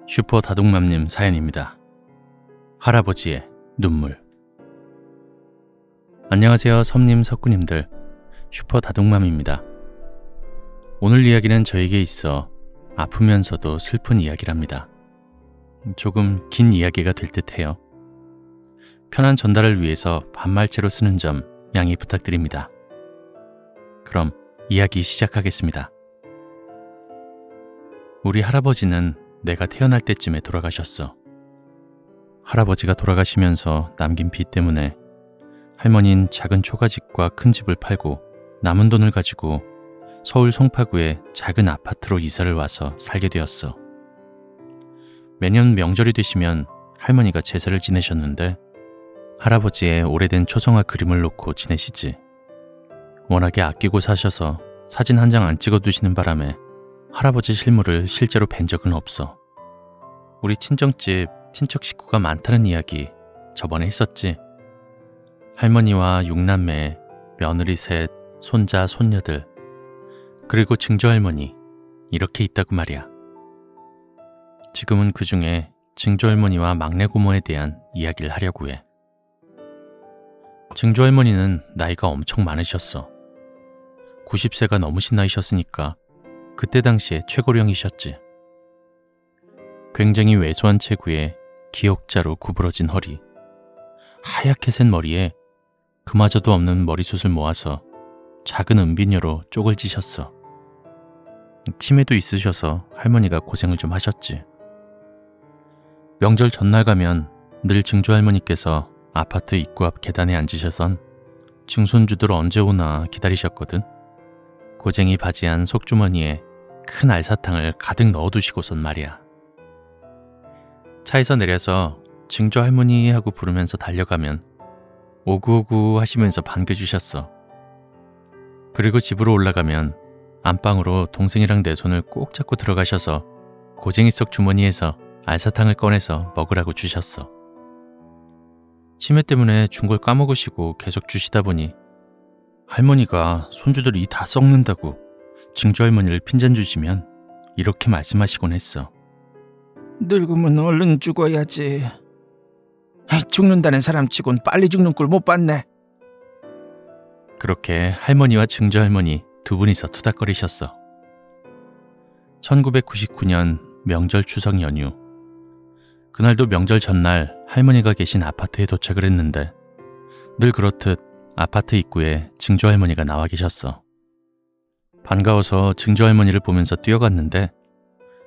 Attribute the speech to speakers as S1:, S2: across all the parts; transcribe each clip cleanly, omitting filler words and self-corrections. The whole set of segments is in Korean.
S1: 슈퍼 다동맘님 사연입니다. 할아버지의 눈물. 안녕하세요, 섬님, 석구님들. 슈퍼 다동맘입니다. 오늘 이야기는 저에게 있어 아프면서도 슬픈 이야기랍니다. 조금 긴 이야기가 될 듯해요. 편한 전달을 위해서 반말체로 쓰는 점 양해 부탁드립니다. 그럼 이야기 시작하겠습니다. 우리 할아버지는 내가 태어날 때쯤에 돌아가셨어. 할아버지가 돌아가시면서 남긴 빚 때문에 할머니는 작은 초가집과 큰 집을 팔고 남은 돈을 가지고 서울 송파구의 작은 아파트로 이사를 와서 살게 되었어. 매년 명절이 되시면 할머니가 제사를 지내셨는데 할아버지의 오래된 초성화 그림을 놓고 지내시지. 워낙에 아끼고 사셔서 사진 한 장 안 찍어두시는 바람에 할아버지 실물을 실제로 뵌 적은 없어. 우리 친정집 친척 식구가 많다는 이야기 저번에 했었지. 할머니와 6남매, 며느리 셋, 손자, 손녀들, 그리고 증조할머니 이렇게 있다고 말이야. 지금은 그 중에 증조할머니와 막내 고모에 대한 이야기를 하려고 해. 증조할머니는 나이가 엄청 많으셨어. 90세가 넘으신 나이셨으니까 그때 당시에 최고령이셨지. 굉장히 왜소한 체구에 기역자로 구부러진 허리, 하얗게 센 머리에 그마저도 없는 머리숱을 모아서 작은 은비녀로 쪽을 지셨어. 치매도 있으셔서 할머니가 고생을 좀 하셨지. 명절 전날 가면 늘 증조할머니께서 아파트 입구 앞 계단에 앉으셔선 증손주들 언제 오나 기다리셨거든. 고쟁이 바지한 속주머니에 큰 알사탕을 가득 넣어두시고선 말이야. 차에서 내려서 증조할머니 하고 부르면서 달려가면 오구오구 하시면서 반겨주셨어. 그리고 집으로 올라가면 안방으로 동생이랑 내 손을 꼭 잡고 들어가셔서 고쟁이 속 주머니에서 알사탕을 꺼내서 먹으라고 주셨어. 치매 때문에 준 걸 까먹으시고 계속 주시다 보니 할머니가 손주들이 다 썩는다고 증조할머니를 핀잔 주시면 이렇게 말씀하시곤 했어.
S2: 늙으면 얼른 죽어야지. 죽는다는 사람 치곤 빨리 죽는 꼴 못 봤네.
S1: 그렇게 할머니와 증조할머니 두 분이서 투닥거리셨어. 1999년 명절 추석 연휴. 그날도 명절 전날 할머니가 계신 아파트에 도착을 했는데 늘 그렇듯 아파트 입구에 증조할머니가 나와 계셨어. 반가워서 증조할머니를 보면서 뛰어갔는데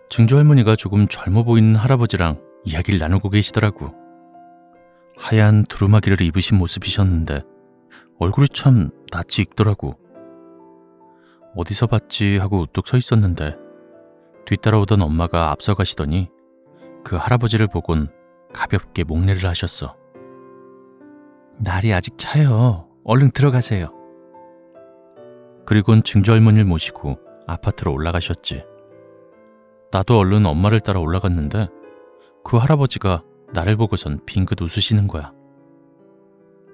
S1: 증조할머니가 조금 젊어 보이는 할아버지랑 이야기를 나누고 계시더라고. 하얀 두루마기를 입으신 모습이셨는데 얼굴이 참 낯이 익더라고. 어디서 봤지 하고 우뚝 서 있었는데 뒤따라오던 엄마가 앞서 가시더니 그 할아버지를 보곤 가볍게 목례를 하셨어. 날이 아직 차요. 얼른 들어가세요. 그리곤 증조할머니를 모시고 아파트로 올라가셨지. 나도 얼른 엄마를 따라 올라갔는데 그 할아버지가 나를 보고선 빙긋 웃으시는 거야.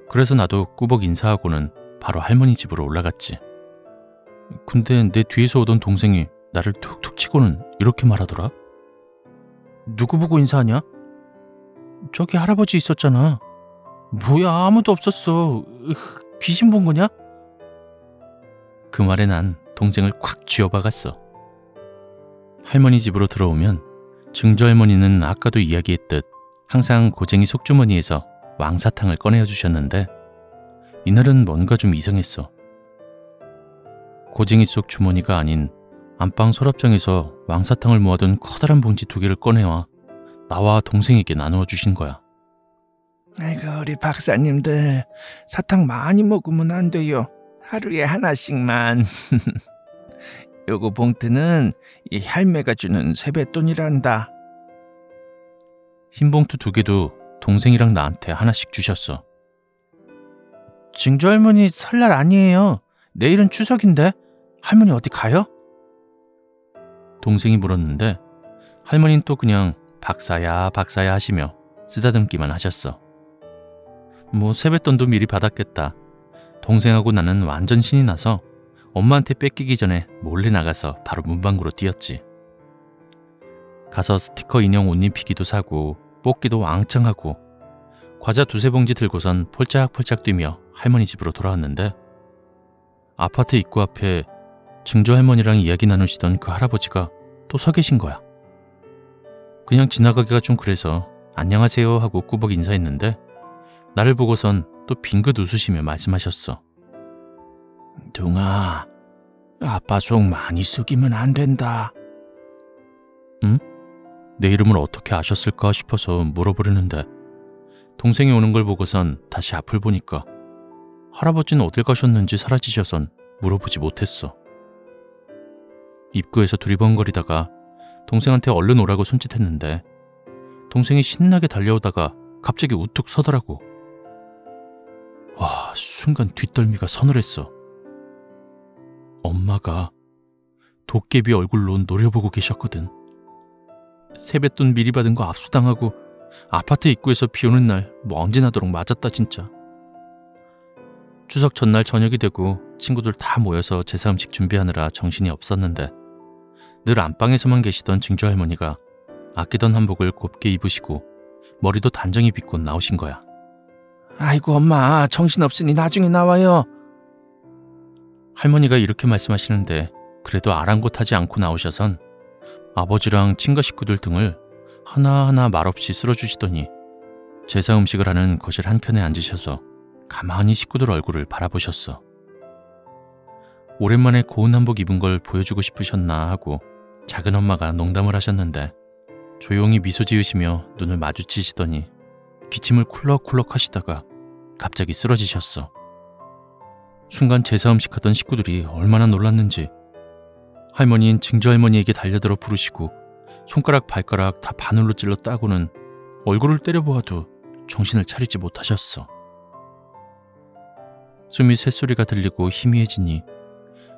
S1: 그래서 나도 꾸벅 인사하고는 바로 할머니 집으로 올라갔지. 근데 내 뒤에서 오던 동생이 나를 툭툭 치고는 이렇게 말하더라.
S2: 누구 보고 인사하냐? 저기 할아버지 있었잖아. 뭐야, 아무도 없었어. 귀신 본 거냐?
S1: 그 말에 난 동생을 콱 쥐어박았어. 할머니 집으로 들어오면 증조할머니는 아까도 이야기했듯 항상 고쟁이 속주머니에서 왕사탕을 꺼내어 주셨는데 이날은 뭔가 좀 이상했어. 고쟁이 속 주머니가 아닌 안방 서랍장에서 왕사탕을 모아둔 커다란 봉지 2개를 꺼내와 나와 동생에게 나누어 주신 거야.
S2: 아이고, 우리 박사님들 사탕 많이 먹으면 안 돼요. 하루에 하나씩만. 요거 봉투는 이 할매가 주는 세뱃돈이란다.
S1: 흰 봉투 2개도 동생이랑 나한테 하나씩 주셨어.
S2: 증조할머니 설날 아니에요. 내일은 추석인데 할머니 어디 가요?
S1: 동생이 물었는데 할머니는 또 그냥 박사야 박사야 하시며 쓰다듬기만 하셨어. 뭐 세뱃돈도 미리 받았겠다. 동생하고 나는 완전 신이 나서 엄마한테 뺏기기 전에 몰래 나가서 바로 문방구로 뛰었지. 가서 스티커 인형 옷 입히기도 사고 뽑기도 왕창 하고 과자 2-3봉지 들고선 폴짝폴짝 뛰며 할머니 집으로 돌아왔는데 아파트 입구 앞에 증조 할머니랑 이야기 나누시던 그 할아버지가 또 서 계신 거야. 그냥 지나가기가 좀 그래서 안녕하세요 하고 꾸벅 인사했는데 나를 보고선 또 빙긋 웃으시며 말씀하셨어.
S2: 둥아, 아빠 속 많이 숙이면 안 된다.
S1: 응? 내 이름을 어떻게 아셨을까 싶어서 물어보려는데 동생이 오는 걸 보고선 다시 앞을 보니까 할아버지는 어딜 가셨는지 사라지셔선 물어보지 못했어. 입구에서 두리번거리다가 동생한테 얼른 오라고 손짓했는데 동생이 신나게 달려오다가 갑자기 우뚝 서더라고. 와, 순간 뒷덜미가 서늘했어. 엄마가 도깨비 얼굴로 노려보고 계셨거든. 세뱃돈 미리 받은 거 압수당하고 아파트 입구에서 비 오는 날 먼지 나도록 맞았다 진짜. 추석 전날 저녁이 되고 친구들 다 모여서 제사 음식 준비하느라 정신이 없었는데 늘 안방에서만 계시던 증조 할머니가 아끼던 한복을 곱게 입으시고 머리도 단정히 빗고 나오신 거야.
S2: 아이고 엄마, 정신없으니 나중에 나와요.
S1: 할머니가 이렇게 말씀하시는데 그래도 아랑곳하지 않고 나오셔선 아버지랑 친가 식구들 등을 하나하나 말없이 쓸어주시더니 제사 음식을 하는 거실 한켠에 앉으셔서 가만히 식구들 얼굴을 바라보셨어. 오랜만에 고운 한복 입은 걸 보여주고 싶으셨나 하고 작은 엄마가 농담을 하셨는데 조용히 미소 지으시며 눈을 마주치시더니 기침을 쿨럭쿨럭 하시다가 갑자기 쓰러지셨어. 순간 제사 음식 하던 식구들이 얼마나 놀랐는지 할머니인 증조할머니에게 달려들어 부르시고 손가락 발가락 다 바늘로 찔러 따고는 얼굴을 때려보아도 정신을 차리지 못하셨어. 숨이 쇳소리가 들리고 희미해지니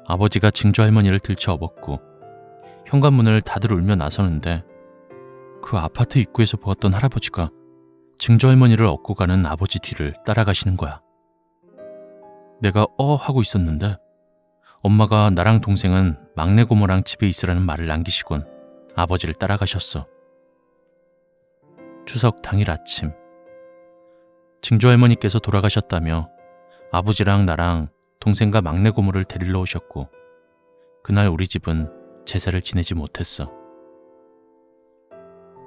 S1: 아버지가 증조할머니를 들쳐 업었고 현관문을 닫으러 울며 나서는데 그 아파트 입구에서 보았던 할아버지가 증조할머니를 업고 가는 아버지 뒤를 따라가시는 거야. 내가 하고 있었는데 엄마가 나랑 동생은 막내 고모랑 집에 있으라는 말을 남기시곤 아버지를 따라가셨어. 추석 당일 아침 증조할머니께서 돌아가셨다며 아버지랑 나랑 동생과 막내 고모를 데리러 오셨고 그날 우리 집은 제사를 지내지 못했어.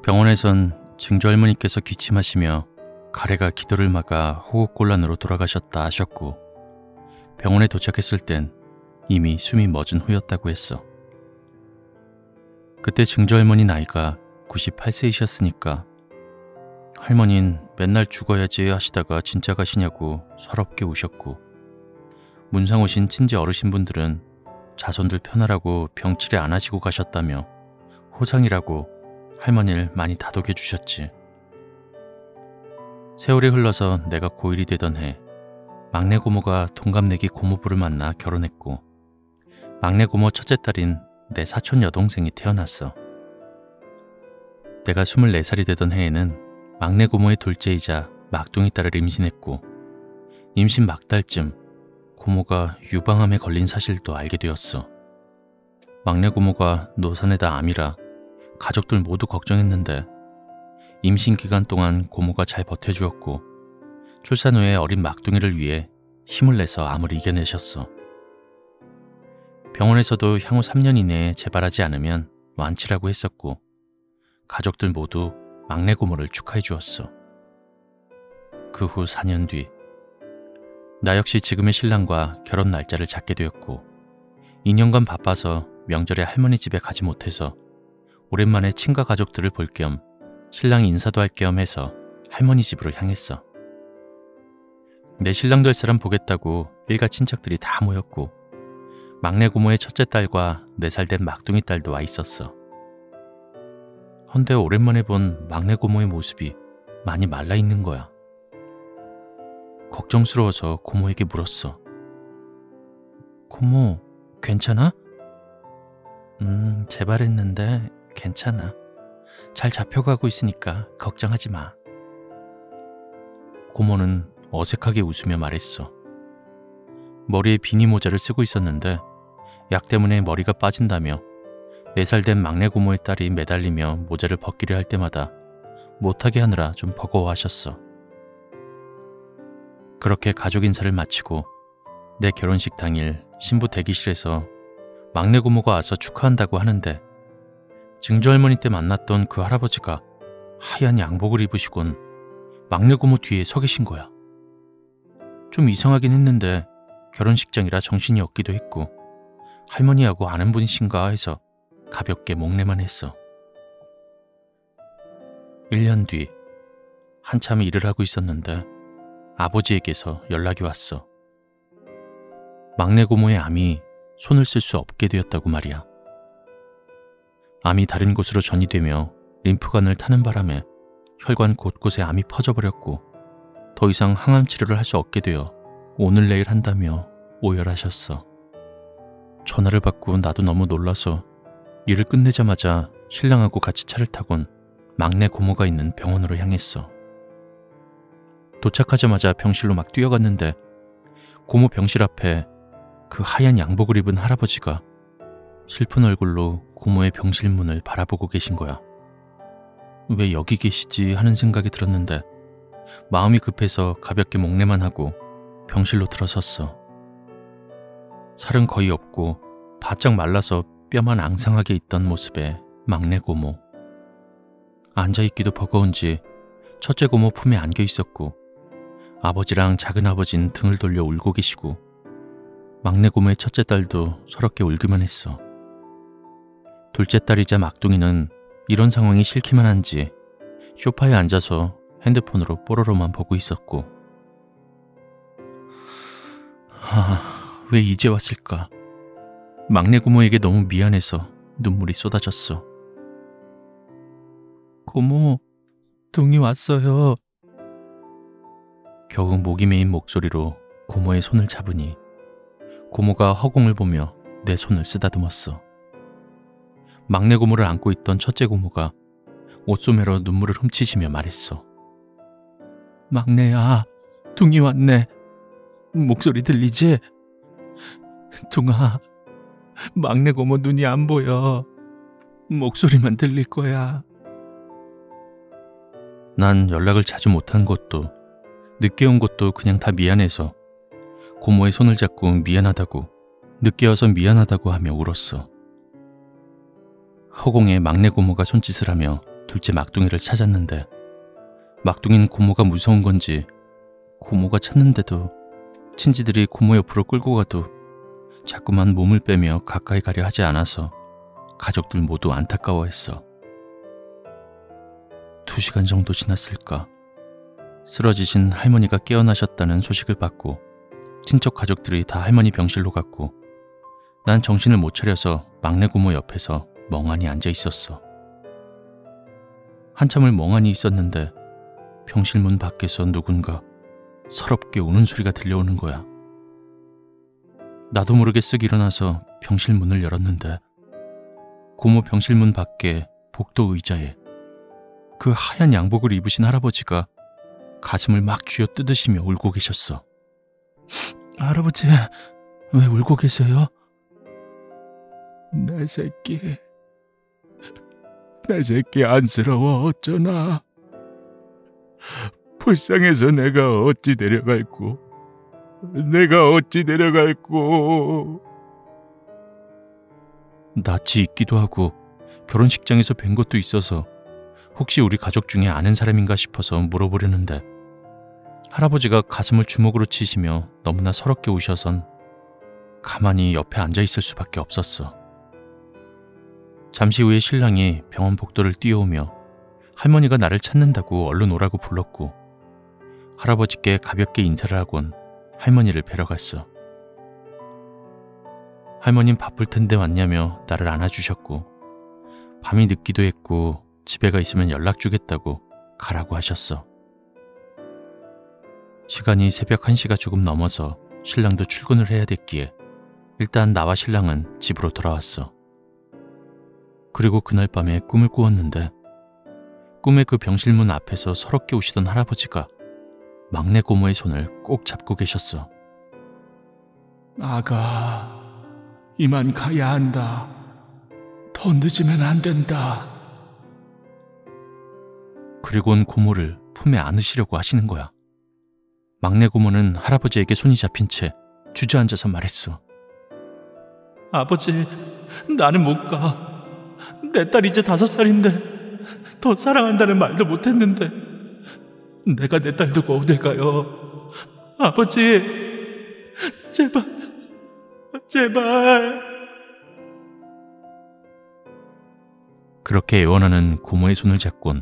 S1: 병원에선 증조할머니께서 기침하시며 가래가 기도를 막아 호흡곤란으로 돌아가셨다 하셨고 병원에 도착했을 땐 이미 숨이 멎은 후였다고 했어. 그때 증조할머니 나이가 98세이셨으니까 할머니는 맨날 죽어야지 하시다가 진짜 가시냐고 서럽게 우셨고 문상 오신 친지 어르신분들은 자손들 편하라고 병치레 안 하시고 가셨다며 호상이라고 할머니를 많이 다독여 주셨지. 세월이 흘러서 내가 고1이 되던 해 막내 고모가 동갑내기 고모부를 만나 결혼했고 막내 고모 첫째 딸인 내 사촌 여동생이 태어났어. 내가 24살이 되던 해에는 막내 고모의 둘째이자 막둥이 딸을 임신했고 임신 막달쯤 고모가 유방암에 걸린 사실도 알게 되었어. 막내 고모가 노산에다 암이라 가족들 모두 걱정했는데 임신 기간 동안 고모가 잘 버텨주었고 출산 후에 어린 막둥이를 위해 힘을 내서 암을 이겨내셨어. 병원에서도 향후 3년 이내에 재발하지 않으면 완치라고 했었고 가족들 모두 막내 고모를 축하해 주었어. 그 후 4년 뒤 나 역시 지금의 신랑과 결혼 날짜를 잡게 되었고 2년간 바빠서 명절에 할머니 집에 가지 못해서 오랜만에 친가 가족들을 볼 겸 신랑 인사도 할 겸 해서 할머니 집으로 향했어. 내 신랑 될 사람 보겠다고 일가 친척들이 다 모였고 막내 고모의 첫째 딸과 4살 된 막둥이 딸도 와 있었어. 헌데 오랜만에 본 막내 고모의 모습이 많이 말라 있는 거야. 걱정스러워서 고모에게 물었어. 고모, 괜찮아? 재발했는데 괜찮아. 잘 잡혀가고 있으니까 걱정하지 마. 고모는 어색하게 웃으며 말했어. 머리에 비니 모자를 쓰고 있었는데 약 때문에 머리가 빠진다며 4살 된 막내 고모의 딸이 매달리며 모자를 벗기려 할 때마다 못하게 하느라 좀 버거워하셨어. 그렇게 가족 인사를 마치고 내 결혼식 당일 신부 대기실에서 막내 고모가 와서 축하한다고 하는데 증조 할머니 때 만났던 그 할아버지가 하얀 양복을 입으시곤 막내 고모 뒤에 서 계신 거야. 좀 이상하긴 했는데 결혼식장이라 정신이 없기도 했고 할머니하고 아는 분이신가 해서 가볍게 목례만 했어. 1년 뒤 한참 일을 하고 있었는데 아버지에게서 연락이 왔어. 막내 고모의 암이 손을 쓸 수 없게 되었다고 말이야. 암이 다른 곳으로 전이되며 림프관을 타는 바람에 혈관 곳곳에 암이 퍼져버렸고 더 이상 항암 치료를 할 수 없게 되어 오늘 내일 한다며 오열하셨어. 전화를 받고 나도 너무 놀라서 일을 끝내자마자 신랑하고 같이 차를 타곤 막내 고모가 있는 병원으로 향했어. 도착하자마자 병실로 막 뛰어갔는데 고모 병실 앞에 그 하얀 양복을 입은 할아버지가 슬픈 얼굴로 고모의 병실 문을 바라보고 계신 거야. 왜 여기 계시지 하는 생각이 들었는데 마음이 급해서 가볍게 목례만 하고 병실로 들어섰어. 살은 거의 없고 바짝 말라서 뼈만 앙상하게 있던 모습의 막내 고모. 앉아있기도 버거운지 첫째 고모 품에 안겨 있었고 아버지랑 작은 아버진 등을 돌려 울고 계시고 막내 고모의 첫째 딸도 서럽게 울기만 했어. 둘째 딸이자 막둥이는 이런 상황이 싫기만 한지 소파에 앉아서 핸드폰으로 뽀로로만 보고 있었고 왜 이제 왔을까? 막내 고모에게 너무 미안해서 눈물이 쏟아졌어. 고모, 둥이 왔어요. 겨우 목이 메인 목소리로 고모의 손을 잡으니 고모가 허공을 보며 내 손을 쓰다듬었어. 막내 고모를 안고 있던 첫째 고모가 옷소매로 눈물을 훔치시며 말했어. 막내야, 둥이 왔네. 목소리 들리지? 둥아, 막내 고모 눈이 안 보여. 목소리만 들릴 거야. 난 연락을 자주 못한 것도 늦게 온 것도 그냥 다 미안해서 고모의 손을 잡고 미안하다고, 늦게 와서 미안하다고 하며 울었어. 허공에 막내 고모가 손짓을 하며 둘째 막둥이를 찾았는데 막둥이는 고모가 무서운 건지 고모가 찾는데도 친지들이 고모 옆으로 끌고 가도 자꾸만 몸을 빼며 가까이 가려 하지 않아서 가족들 모두 안타까워했어. 2시간 정도 지났을까? 쓰러지신 할머니가 깨어나셨다는 소식을 받고 친척 가족들이 다 할머니 병실로 갔고 난 정신을 못 차려서 막내 고모 옆에서 멍하니 앉아 있었어. 한참을 멍하니 있었는데 병실 문 밖에서 누군가 서럽게 우는 소리가 들려오는 거야. 나도 모르게 쓱 일어나서 병실 문을 열었는데 고모 병실 문 밖에 복도 의자에 그 하얀 양복을 입으신 할아버지가 가슴을 막 쥐어 뜯으시며 울고 계셨어. 할아버지, 왜 울고 계세요? 내 새끼 안쓰러워 어쩌나. 불쌍해서 내가 어찌 데려갈꼬. 낯이 있기도 하고 결혼식장에서 뵌 것도 있어서 혹시 우리 가족 중에 아는 사람인가 싶어서 물어보려는데 할아버지가 가슴을 주먹으로 치시며 너무나 서럽게 우셔선 가만히 옆에 앉아있을 수밖에 없었어. 잠시 후에 신랑이 병원 복도를 뛰어오며 할머니가 나를 찾는다고 얼른 오라고 불렀고 할아버지께 가볍게 인사를 하곤 할머니를 뵈러 갔어. 할머님 바쁠 텐데 왔냐며 나를 안아주셨고 밤이 늦기도 했고 집에 가 있으면 연락 주겠다고 가라고 하셨어. 시간이 새벽 1시가 조금 넘어서 신랑도 출근을 해야 됐기에 일단 나와 신랑은 집으로 돌아왔어. 그리고 그날 밤에 꿈을 꾸었는데 꿈에 그 병실문 앞에서 서럽게 우시던 할아버지가 막내 고모의 손을 꼭 잡고 계셨어. 아가, 이만 가야 한다. 더
S2: 더 늦으면 안 된다.
S1: 그리고는 고모를 품에 안으시려고 하시는 거야. 막내 고모는 할아버지에게 손이 잡힌 채 주저앉아서 말했어.
S2: 아버지, 나는 못 가. 내 딸 이제 5살인데 더 사랑한다는 말도 못했는데 내가 내 딸 두고 어딜 가요. 아버지, 제발, 제발.
S1: 그렇게 애원하는 고모의 손을 잡곤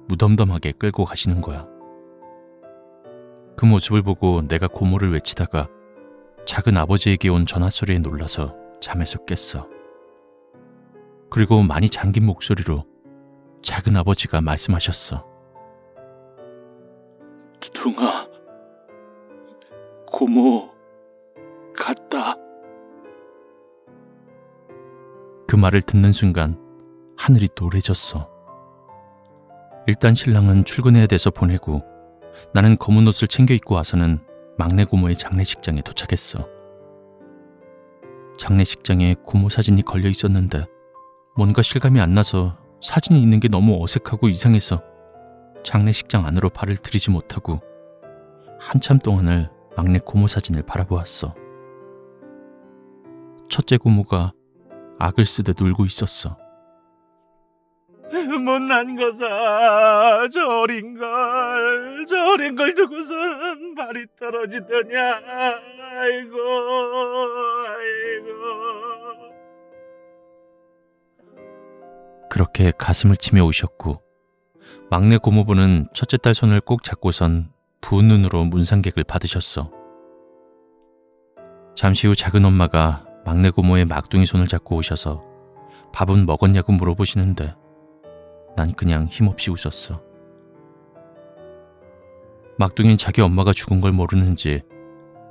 S1: 무덤덤하게 끌고 가시는 거야. 그 모습을 보고 내가 고모를 외치다가 작은 아버지에게 온 전화소리에 놀라서 잠에서 깼어. 그리고 많이 잠긴 목소리로 작은 아버지가 말씀하셨어.
S2: 두둥아, 고모 갔다.
S1: 그 말을 듣는 순간 하늘이 노래졌어. 일단 신랑은 출근해야 돼서 보내고 나는 검은 옷을 챙겨 입고 와서는 막내 고모의 장례식장에 도착했어. 장례식장에 고모 사진이 걸려 있었는데 뭔가 실감이 안 나서 사진이 있는 게 너무 어색하고 이상해서 장례식장 안으로 발을 들이지 못하고 한참 동안을 막내 고모 사진을 바라보았어. 첫째 고모가 악을 쓰듯 울고 있었어.
S2: 못난 거사, 저린 걸 두고선 발이 떨어지더냐. 아이고.
S1: 그렇게 가슴을 치며 우셨고 막내 고모부는 첫째 딸 손을 꼭 잡고선 부은 눈으로 문상객을 받으셨어. 잠시 후 작은 엄마가 막내 고모의 막둥이 손을 잡고 오셔서 밥은 먹었냐고 물어보시는데 난 그냥 힘없이 웃었어. 막둥이는 자기 엄마가 죽은 걸 모르는지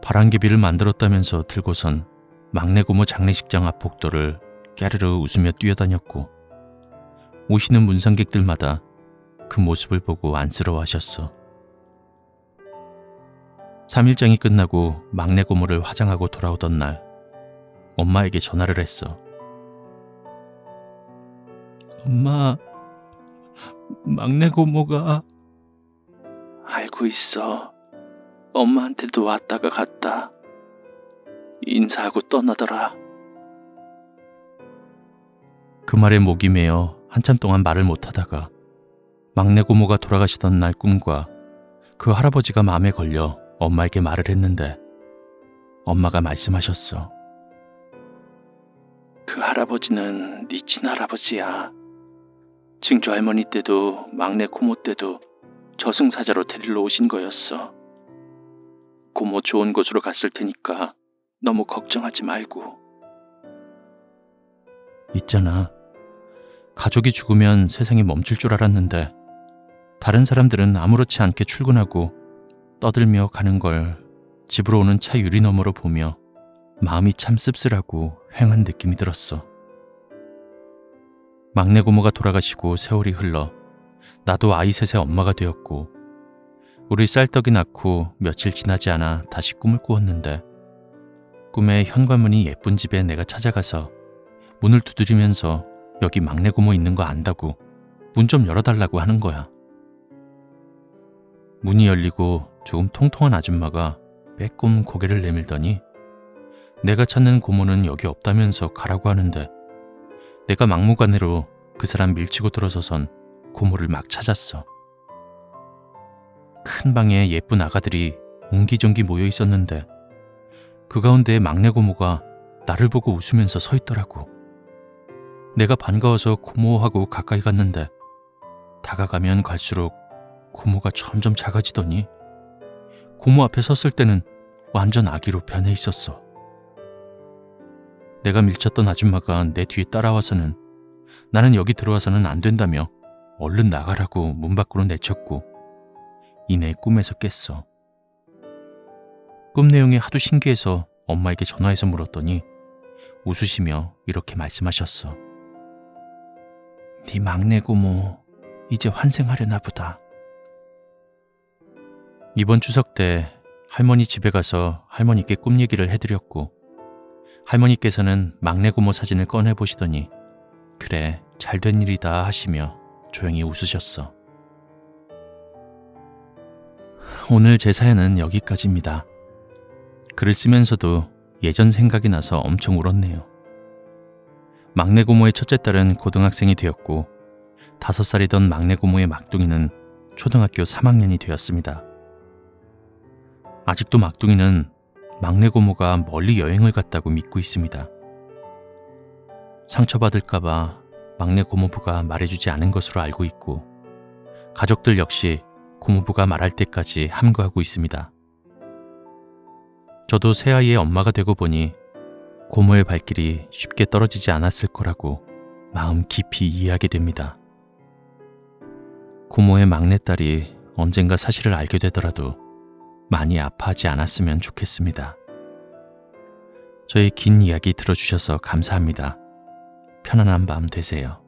S1: 바람개비를 만들었다면서 들고선 막내 고모 장례식장 앞 복도를 깨르르 웃으며 뛰어다녔고 오시는 문상객들마다 그 모습을 보고 안쓰러워하셨어. 3일장이 끝나고 막내 고모를 화장하고 돌아오던 날 엄마에게 전화를 했어.
S2: 엄마, 막내 고모가.
S3: 알고 있어. 엄마한테도 왔다가 갔다. 인사하고 떠나더라.
S1: 그 말에 목이 메어 한참 동안 말을 못하다가 막내 고모가 돌아가시던 날 꿈과 그 할아버지가 마음에 걸려 엄마에게 말을 했는데 엄마가 말씀하셨어.
S3: 그 할아버지는 네 친할아버지야. 증조 할머니 때도 막내 고모 때도 저승사자로 데리러 오신 거였어. 고모 좋은 곳으로 갔을 테니까 너무 걱정하지 말고.
S1: 있잖아. 가족이 죽으면 세상이 멈출 줄 알았는데 다른 사람들은 아무렇지 않게 출근하고 떠들며 가는 걸 집으로 오는 차 유리 너머로 보며 마음이 참 씁쓸하고 휑한 느낌이 들었어. 막내 고모가 돌아가시고 세월이 흘러 나도 아이 셋의 엄마가 되었고 우리 쌀떡이 낳고 며칠 지나지 않아 다시 꿈을 꾸었는데 꿈에 현관문이 예쁜 집에 내가 찾아가서 문을 두드리면서 여기 막내 고모 있는 거 안다고 문 좀 열어달라고 하는 거야. 문이 열리고 조금 통통한 아줌마가 빼꼼 고개를 내밀더니 내가 찾는 고모는 여기 없다면서 가라고 하는데 내가 막무가내로 그 사람 밀치고 들어서선 고모를 막 찾았어. 큰 방에 예쁜 아가들이 옹기종기 모여 있었는데 그 가운데 막내 고모가 나를 보고 웃으면서 서 있더라고. 내가 반가워서 고모하고 가까이 갔는데 다가가면 갈수록 고모가 점점 작아지더니 고모 앞에 섰을 때는 완전 아기로 변해 있었어. 내가 밀쳤던 아줌마가 내 뒤에 따라와서는 나는 여기 들어와서는 안 된다며 얼른 나가라고 문 밖으로 내쳤고 이내 꿈에서 깼어. 꿈 내용이 하도 신기해서 엄마에게 전화해서 물었더니 웃으시며 이렇게 말씀하셨어. 네 막내 고모 이제 환생하려나 보다. 이번 추석 때 할머니 집에 가서 할머니께 꿈 얘기를 해드렸고 할머니께서는 막내 고모 사진을 꺼내보시더니 그래, 잘된 일이다 하시며 조용히 웃으셨어. 오늘 제 사연은 여기까지입니다. 글을 쓰면서도 예전 생각이 나서 엄청 울었네요. 막내 고모의 첫째 딸은 고등학생이 되었고 5살이던 막내 고모의 막둥이는 초등학교 3학년이 되었습니다. 아직도 막둥이는 막내 고모가 멀리 여행을 갔다고 믿고 있습니다. 상처받을까봐 막내 고모부가 말해주지 않은 것으로 알고 있고 가족들 역시 고모부가 말할 때까지 함구하고 있습니다. 저도 새아이의 엄마가 되고 보니 고모의 발길이 쉽게 떨어지지 않았을 거라고 마음 깊이 이해하게 됩니다. 고모의 막내딸이 언젠가 사실을 알게 되더라도 많이 아파하지 않았으면 좋겠습니다. 저의 긴 이야기 들어주셔서 감사합니다. 편안한 밤 되세요.